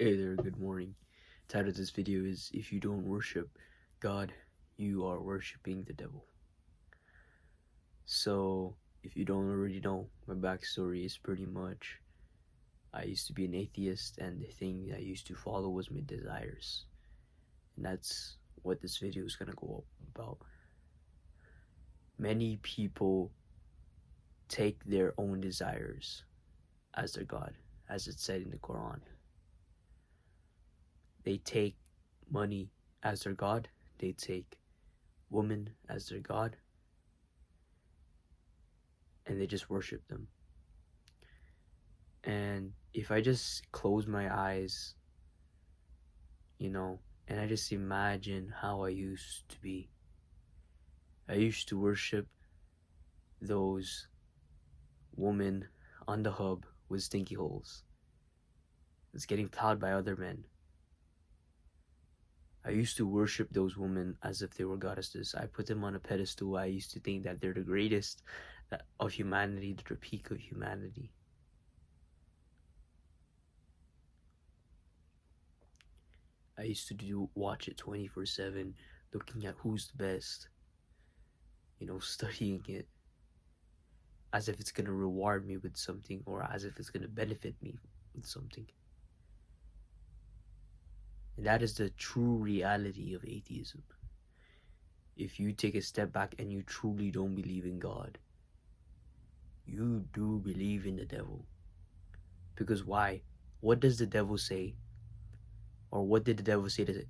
Hey there, good morning. Title of this video is If You Don't Worship God, You Are Worshipping the Devil. So, if you don't already know, my backstory is pretty much I used to be an atheist, and the thing I used to follow was my desires. And that's what this video is gonna go about. Many people take their own desires as their God, as it's said in the Quran. They take money as their God, they take woman as their God, and they just worship them. And if I just close my eyes, and I just imagine how I used to be, I used to worship those women on the hub with stinky holes that's getting plowed by other men. I used to worship those women as if they were goddesses. I put them on a pedestal. I used to think that they're the greatest of humanity, the peak of humanity. I used to watch it 24/7, looking at who's the best, studying it as if it's going to reward me with something, or as if it's going to benefit me with something. And that is the true reality of atheism. If you take a step back and you truly don't believe in God, you do believe in the devil. Because why? What does the devil say? Or what did the devil say to,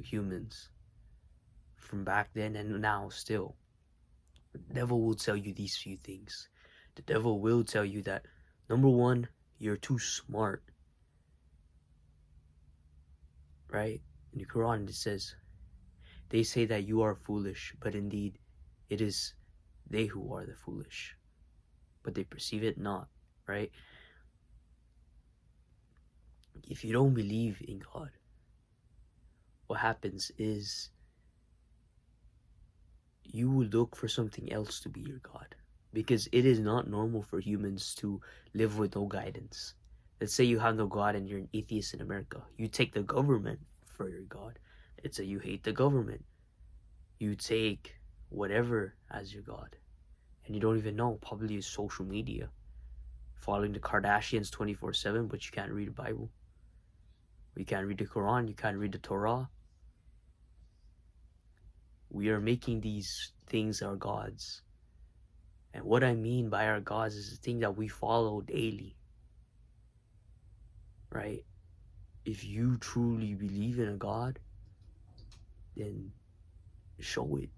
humans from back then and now still? The devil will tell you these few things. The devil will tell you that, number one, you're too smart. Right? In the Quran it says, they say that you are foolish, but indeed it is they who are the foolish, but they perceive it not. Right? If you don't believe in God, what happens is you will look for something else to be your God, because it is not normal for humans to live with no guidance. Let's say you have no God and you're an atheist in America. You take the government for your God. Let's say you hate the government. You take whatever as your God, and you don't even know. Probably use social media, following the Kardashians 24/7, but you can't read the Bible. You can't read the Quran. You can't read the Torah. We are making these things our gods. And what I mean by our gods is the thing that we follow daily. Right? If you truly believe in a God, then show it.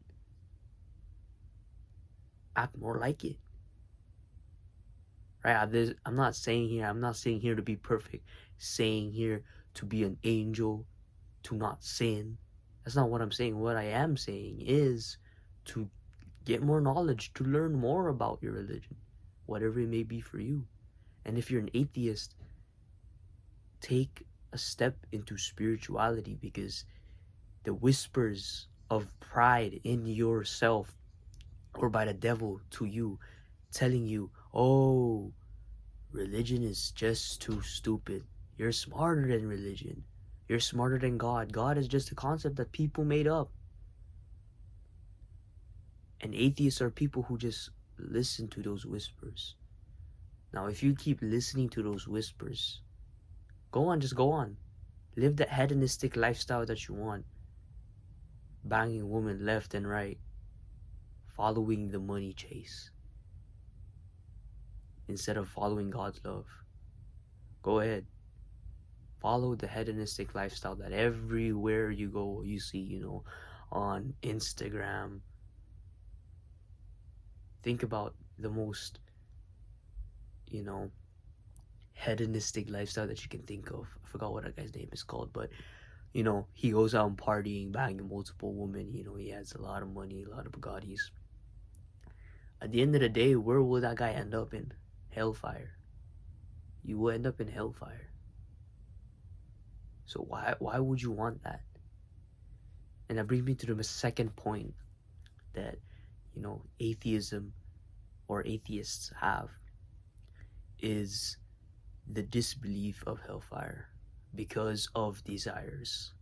Act more like it. Right? I'm not saying here to be perfect. Saying here to be an angel, to not sin. That's not what I'm saying. What I am saying is to get more knowledge, to learn more about your religion, whatever it may be for you. And if you're an atheist, take a step into spirituality, because the whispers of pride in yourself, or by the devil to you, telling you, oh, religion is just too stupid. You're smarter than religion. You're smarter than God. God is just a concept that people made up. And atheists are people who just listen to those whispers. Now, if you keep listening to those whispers, just go on. Live that hedonistic lifestyle that you want. Banging women left and right. Following the money chase, instead of following God's love. Go ahead. Follow the hedonistic lifestyle that everywhere you go, you see, on Instagram. Think about the most, hedonistic lifestyle that you can think of. I forgot what that guy's name is called, but, he goes out partying, banging multiple women. He has a lot of money, a lot of Bugattis. At the end of the day, where will that guy end up in? Hellfire. You will end up in hellfire. So why would you want that? And that brings me to the second point that, atheism or atheists have, is the disbelief of hellfire. because of desires.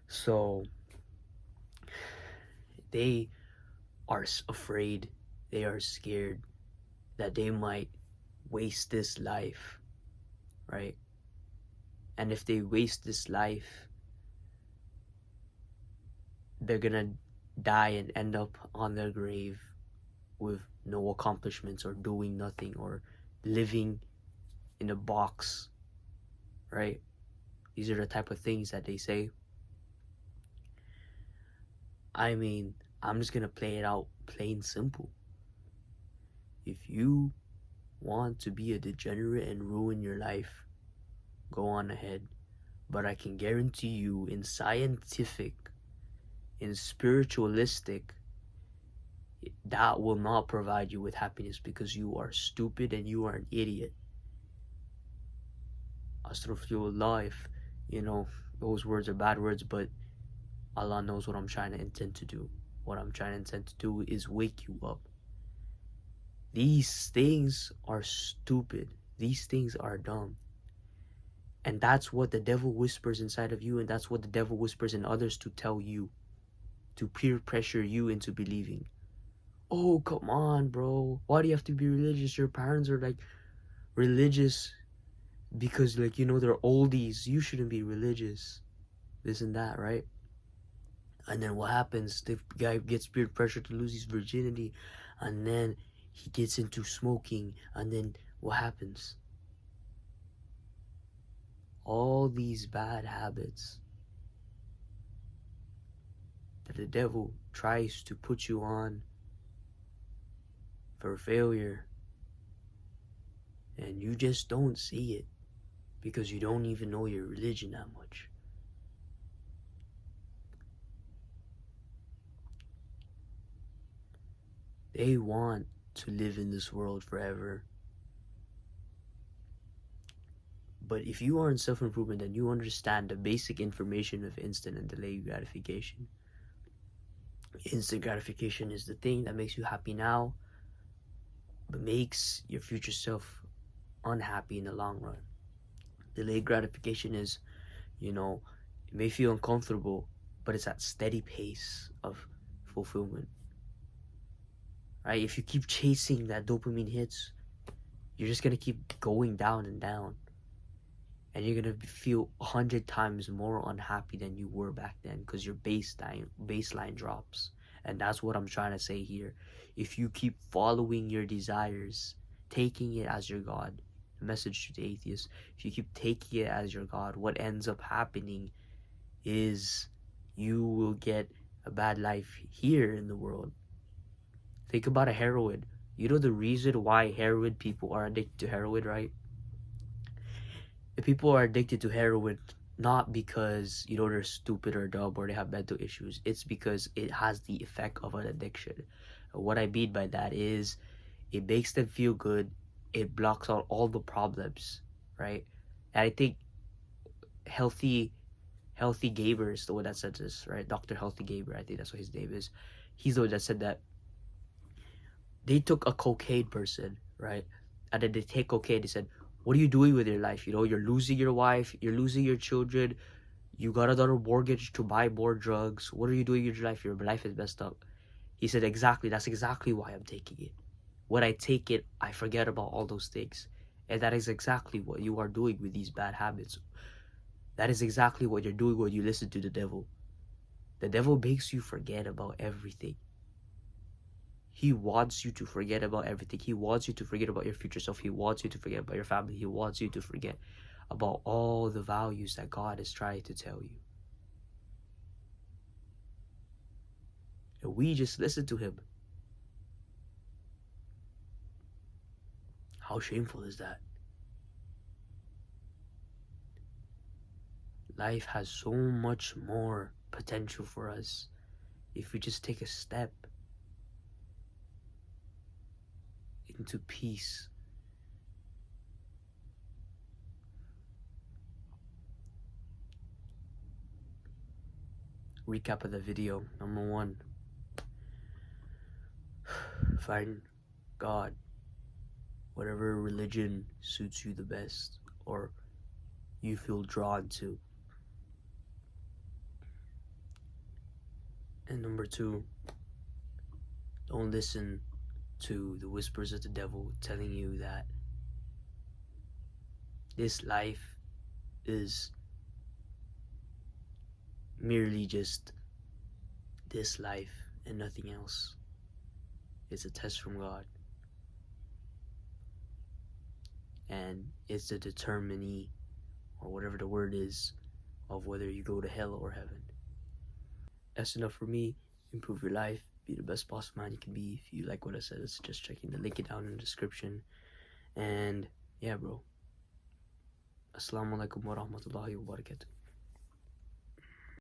So they are afraid, they are scared that they might waste this life, right? And if they waste this life, they're gonna die and end up on their grave with no accomplishments or doing nothing or living in a box, right? These are the type of things that they say. I mean, I'm just gonna play it out plain simple. If you want to be a degenerate and ruin your life, go on ahead. But I can guarantee you, in scientific, in spiritualistic, that will not provide you with happiness because you are stupid and you are an idiot. Astaghfirullah, if those words are bad words, but Allah knows what I'm trying to intend to do. What I'm trying to intend to do is wake you up. These things are stupid. These things are dumb. And that's what the devil whispers inside of you, and that's what the devil whispers in others to tell you, to peer pressure you into believing. Oh, come on, bro. Why do you have to be religious? Your parents are like religious because they're oldies. You shouldn't be religious. This and that, right? And then what happens? The guy gets peer pressure to lose his virginity, and then he gets into smoking, and then what happens? All these bad habits that the devil tries to put you on for failure, and you just don't see it because you don't even know your religion that much. They want to live in this world forever. But if you are in self-improvement, then you understand the basic information of instant and delayed gratification. Instant gratification is the thing that makes you happy now, but makes your future self unhappy in the long run. Delayed gratification is, it may feel uncomfortable, but it's that steady pace of fulfillment. Right? If you keep chasing that dopamine hits, you're just gonna keep going down and down. And you're gonna feel 100 times more unhappy than you were back then because your baseline drops. And that's what I'm trying to say here. If you keep following your desires, taking it as your God, the message to the atheist, if you keep taking it as your God, what ends up happening is you will get a bad life here in the world. Think about a heroin. You know the reason why heroin people are addicted to heroin, right? The people are addicted to heroin not because they're stupid or dumb or they have mental issues. It's because it has the effect of an addiction. What I mean by that is it makes them feel good. It blocks out all the problems, right? And I think Healthy Gaber is the one that said this, right? Dr. Healthy Gaber, I think that's what his name is. He's the one that said that they took a cocaine person, right? And then they take cocaine. They said, what are you doing with your life? You're losing your wife, you're losing your children, you got another mortgage to buy more drugs. What are you doing with your life? Your life is messed up. He said, exactly, that's exactly why I'm taking it. When I take it, I forget about all those things. And that is exactly what you are doing with these bad habits. That is exactly what you're doing when you listen to the devil. The devil makes you forget about everything. He wants you to forget about everything. He wants you to forget about your future self. He wants you to forget about your family. He wants you to forget about all the values that God is trying to tell you. And we just listen to him. How shameful is that? Life has so much more potential for us if we just take a step into peace. Recap of the video. Number 1, find God. Whatever religion suits you the best, or you feel drawn to. And number 2, don't listen to the whispers of the devil telling you that this life is merely just this life and nothing else. It's a test from God. And it's the determinee, or whatever the word is, of whether you go to hell or heaven. That's enough for me. Improve your life. Be the best possible man you can be. If you like what I said, it's just checking the link down in the description. And yeah, bro. Assalamu alaikum wa rahmatullahi wa barakatuh.